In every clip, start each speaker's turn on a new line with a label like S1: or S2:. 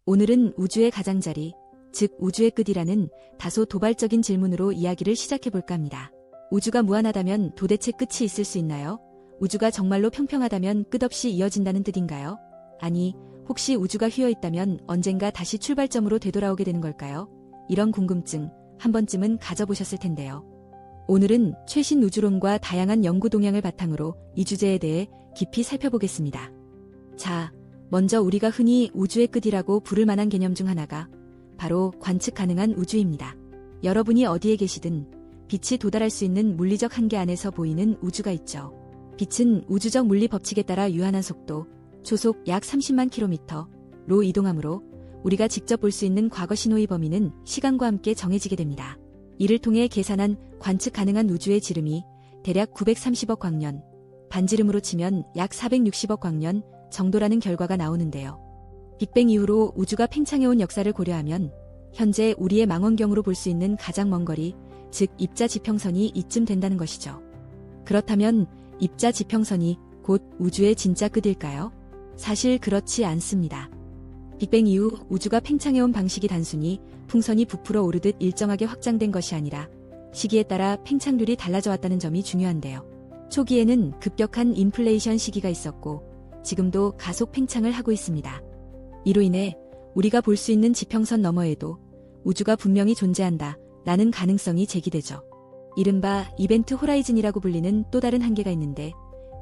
S1: 오늘은 우주의 가장자리, 즉 우주의 끝이라는 다소 도발적인 질문으로 이야기를 시작해볼까 합니다. 우주가 무한하다면 도대체 끝이 있을 수 있나요? 우주가 정말로 평평하다면 끝없이 이어진다는 뜻인가요? 아니, 혹시 우주가 휘어있다면 언젠가 다시 출발점으로 되돌아오게 되는 걸까요? 이런 궁금증 한 번쯤은 가져보셨을 텐데요. 오늘은 최신 우주론과 다양한 연구 동향을 바탕으로 이 주제에 대해 깊이 살펴보겠습니다. 자, 먼저 우리가 흔히 우주의 끝이라고 부를 만한 개념 중 하나가 바로 관측 가능한 우주입니다. 여러분이 어디에 계시든 빛이 도달할 수 있는 물리적 한계 안에서 보이는 우주가 있죠. 빛은 우주적 물리 법칙에 따라 유한한 속도, 초속 약 30만 km로 이동하므로 우리가 직접 볼 수 있는 과거 신호의 범위는 시간과 함께 정해지게 됩니다. 이를 통해 계산한 관측 가능한 우주의 지름이 대략 930억 광년, 반지름으로 치면 약 460억 광년 정도라는 결과가 나오는데요. 빅뱅 이후로 우주가 팽창해온 역사를 고려하면 현재 우리의 망원경으로 볼 수 있는 가장 먼 거리, 즉 입자 지평선이 이쯤 된다는 것이죠. 그렇다면 입자 지평선이 곧 우주의 진짜 끝일까요? 사실 그렇지 않습니다. 빅뱅 이후 우주가 팽창해온 방식이 단순히 풍선이 부풀어 오르듯 일정하게 확장된 것이 아니라 시기에 따라 팽창률이 달라져 왔다는 점이 중요한데요. 초기에는 급격한 인플레이션 시기가 있었고 지금도 가속 팽창을 하고 있습니다. 이로 인해 우리가 볼 수 있는 지평선 너머에도 우주가 분명히 존재한다 라는 가능성이 제기되죠. 이른바 이벤트 호라이즌이라고 불리는 또 다른 한계가 있는데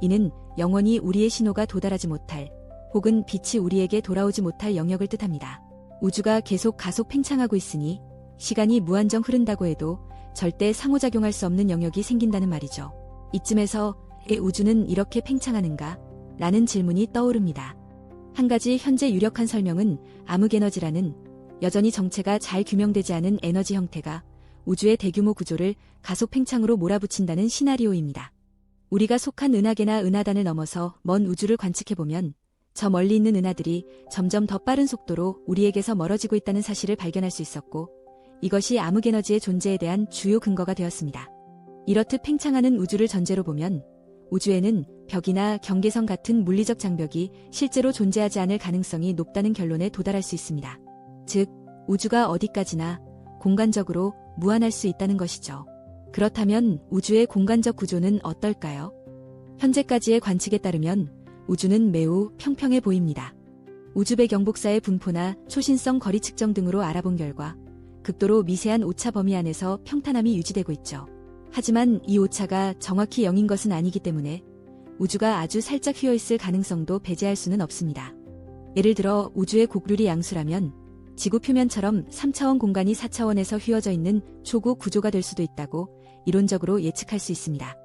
S1: 이는 영원히 우리의 신호가 도달하지 못할 혹은 빛이 우리에게 돌아오지 못할 영역을 뜻합니다. 우주가 계속 가속 팽창하고 있으니 시간이 무한정 흐른다고 해도 절대 상호작용할 수 없는 영역이 생긴다는 말이죠. 이쯤에서 왜 우주는 이렇게 팽창하는가? 라는 질문이 떠오릅니다. 한 가지 현재 유력한 설명은 암흑에너지라는 여전히 정체가 잘 규명되지 않은 에너지 형태가 우주의 대규모 구조를 가속 팽창으로 몰아붙인다는 시나리오입니다. 우리가 속한 은하계나 은하단을 넘어서 먼 우주를 관측해보면 저 멀리 있는 은하들이 점점 더 빠른 속도로 우리에게서 멀어지고 있다는 사실을 발견할 수 있었고 이것이 암흑에너지의 존재에 대한 주요 근거가 되었습니다. 이렇듯 팽창하는 우주를 전제로 보면 우주에는 벽이나 경계선 같은 물리적 장벽이 실제로 존재하지 않을 가능성이 높다는 결론에 도달할 수 있습니다. 즉, 우주가 어디까지나 공간적으로 무한할 수 있다는 것이죠. 그렇다면 우주의 공간적 구조는 어떨까요? 현재까지의 관측에 따르면 우주는 매우 평평해 보입니다. 우주 배경 복사의 분포나 초신성 거리 측정 등으로 알아본 결과 극도로 미세한 오차 범위 안에서 평탄함이 유지되고 있죠. 하지만 이 오차가 정확히 0인 것은 아니기 때문에 우주가 아주 살짝 휘어있을 가능성도 배제할 수는 없습니다. 예를 들어 우주의 곡률이 양수라면 지구 표면처럼 3차원 공간이 4차원에서 휘어져 있는 초고 구조가 될 수도 있다고 이론적으로 예측할 수 있습니다.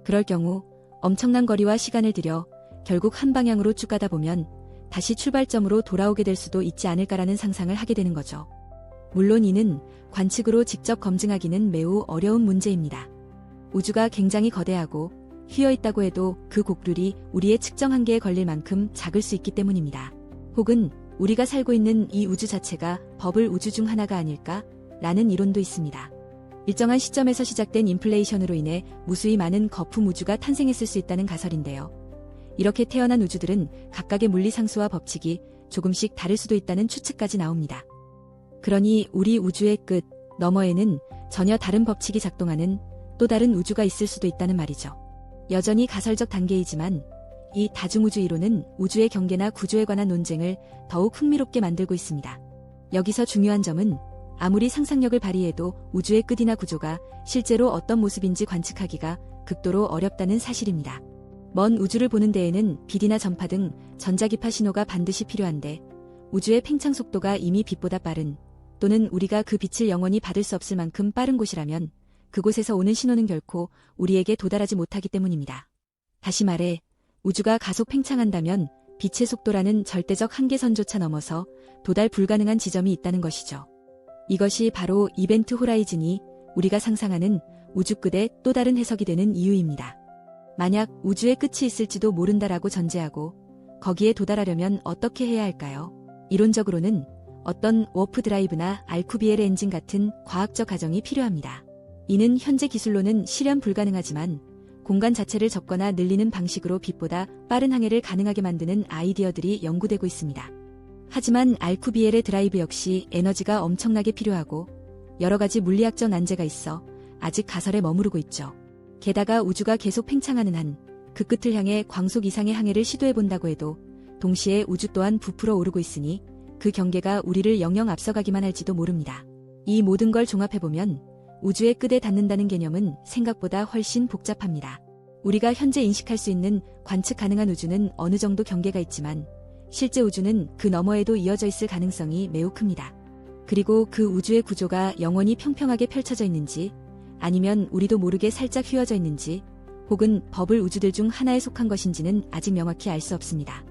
S1: 그럴 경우 엄청난 거리와 시간을 들여 결국 한 방향으로 쭉 가다 보면 다시 출발점으로 돌아오게 될 수도 있지 않을까라는 상상을 하게 되는 거죠. 물론 이는 관측으로 직접 검증하기는 매우 어려운 문제입니다. 우주가 굉장히 거대하고 휘어있다고 해도 그 곡률이 우리의 측정 한계에 걸릴 만큼 작을 수 있기 때문입니다. 혹은 우리가 살고 있는 이 우주 자체가 버블 우주 중 하나가 아닐까? 라는 이론도 있습니다. 일정한 시점에서 시작된 인플레이션으로 인해 무수히 많은 거품 우주가 탄생했을 수 있다는 가설인데요. 이렇게 태어난 우주들은 각각의 물리 상수와 법칙이 조금씩 다를 수도 있다는 추측까지 나옵니다. 그러니 우리 우주의 끝 너머에는 전혀 다른 법칙이 작동하는 또 다른 우주가 있을 수도 있다는 말이죠. 여전히 가설적 단계이지만 이 다중우주 이론은 우주의 경계나 구조에 관한 논쟁을 더욱 흥미롭게 만들고 있습니다. 여기서 중요한 점은 아무리 상상력을 발휘해도 우주의 끝이나 구조가 실제로 어떤 모습인지 관측하기가 극도로 어렵다는 사실입니다. 먼 우주를 보는 데에는 빛이나 전파 등 전자기파 신호가 반드시 필요한데 우주의 팽창 속도가 이미 빛보다 빠른 또는 우리가 그 빛을 영원히 받을 수 없을 만큼 빠른 곳이라면 그곳에서 오는 신호는 결코 우리에게 도달하지 못하기 때문입니다. 다시 말해 우주가 가속 팽창한다면 빛의 속도라는 절대적 한계선조차 넘어서 도달 불가능한 지점이 있다는 것이죠. 이것이 바로 이벤트 호라이즌이 우리가 상상하는 우주 끝의 또 다른 해석이 되는 이유입니다. 만약 우주의 끝이 있을지도 모른다라고 전제하고 거기에 도달하려면 어떻게 해야 할까요? 이론적으로는 어떤 워프 드라이브나 알쿠비엘 엔진 같은 과학적 가정이 필요합니다. 이는 현재 기술로는 실현 불가능하지만 공간 자체를 접거나 늘리는 방식으로 빛보다 빠른 항해를 가능하게 만드는 아이디어들이 연구되고 있습니다. 하지만 알쿠비엘의 드라이브 역시 에너지가 엄청나게 필요하고 여러 가지 물리학적 난제가 있어 아직 가설에 머무르고 있죠. 게다가 우주가 계속 팽창하는 한 그 끝을 향해 광속 이상의 항해를 시도해본다고 해도 동시에 우주 또한 부풀어 오르고 있으니 그 경계가 우리를 영영 앞서가기만 할지도 모릅니다. 이 모든 걸 종합해보면 우주의 끝에 닿는다는 개념은 생각보다 훨씬 복잡합니다. 우리가 현재 인식할 수 있는 관측 가능한 우주는 어느 정도 경계가 있지만 실제 우주는 그 너머에도 이어져 있을 가능성이 매우 큽니다. 그리고 그 우주의 구조가 영원히 평평하게 펼쳐져 있는지 아니면 우리도 모르게 살짝 휘어져 있는지 혹은 버블 우주들 중 하나에 속한 것인지는 아직 명확히 알 수 없습니다.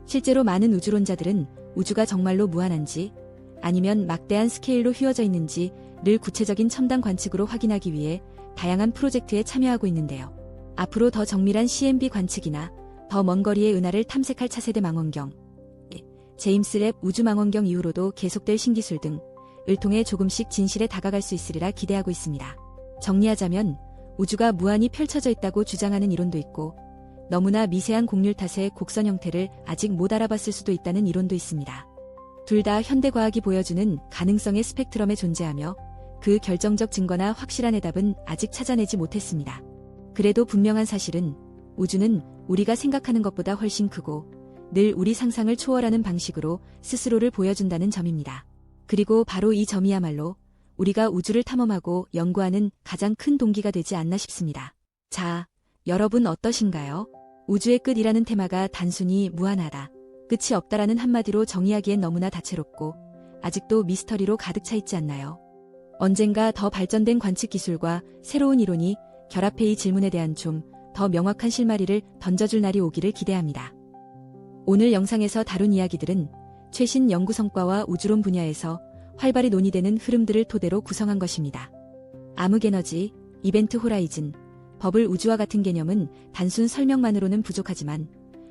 S1: 실제로 많은 우주론자들은 우주가 정말로 무한한지 아니면 막대한 스케일로 휘어져 있는지를 구체적인 첨단 관측으로 확인하기 위해 다양한 프로젝트에 참여하고 있는데요. 앞으로 더 정밀한 CMB 관측이나 더 먼 거리의 은하를 탐색할 차세대 망원경, 제임스 랩 우주 망원경 이후로도 계속될 신기술 등을 통해 조금씩 진실에 다가갈 수 있으리라 기대하고 있습니다. 정리하자면 우주가 무한히 펼쳐져 있다고 주장하는 이론도 있고 너무나 미세한 곡률 탓에 곡선 형태를 아직 못 알아봤을 수도 있다는 이론도 있습니다. 둘 다 현대과학이 보여주는 가능성의 스펙트럼에 존재하며 그 결정적 증거나 확실한 해답은 아직 찾아내지 못했습니다. 그래도 분명한 사실은 우주는 우리가 생각하는 것보다 훨씬 크고 늘 우리 상상을 초월하는 방식으로 스스로를 보여준다는 점입니다. 그리고 바로 이 점이야말로 우리가 우주를 탐험하고 연구하는 가장 큰 동기가 되지 않나 싶습니다. 자, 여러분 어떠신가요? 우주의 끝이라는 테마가 단순히 무한하다, 끝이 없다라는 한마디로 정의하기엔 너무나 다채롭고 아직도 미스터리로 가득 차 있지 않나요? 언젠가 더 발전된 관측 기술과 새로운 이론이 결합해 이 질문에 대한 좀 더 명확한 실마리를 던져줄 날이 오기를 기대합니다. 오늘 영상에서 다룬 이야기들은 최신 연구 성과와 우주론 분야에서 활발히 논의되는 흐름들을 토대로 구성한 것입니다. 암흑에너지, 이벤트 호라이즌, 버블 우주와 같은 개념은 단순 설명만으로는 부족하지만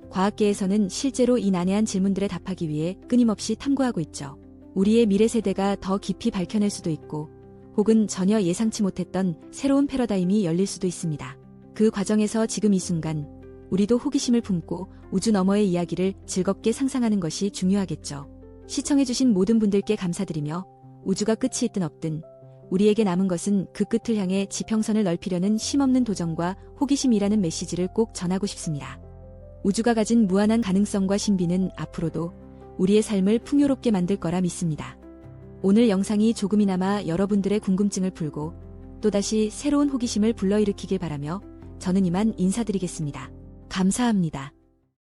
S1: 과학계에서는 실제로 이 난해한 질문들에 답하기 위해 끊임없이 탐구하고 있죠. 우리의 미래 세대가 더 깊이 밝혀낼 수도 있고 혹은 전혀 예상치 못했던 새로운 패러다임이 열릴 수도 있습니다. 그 과정에서 지금 이 순간 우리도 호기심을 품고 우주 너머의 이야기를 즐겁게 상상하는 것이 중요하겠죠. 시청해주신 모든 분들께 감사드리며 우주가 끝이 있든 없든 우리에게 남은 것은 그 끝을 향해 지평선을 넓히려는 쉼없는 도전과 호기심이라는 메시지를 꼭 전하고 싶습니다. 우주가 가진 무한한 가능성과 신비는 앞으로도 우리의 삶을 풍요롭게 만들 거라 믿습니다. 오늘 영상이 조금이나마 여러분들의 궁금증을 풀고 또다시 새로운 호기심을 불러일으키길 바라며 저는 이만 인사드리겠습니다. 감사합니다.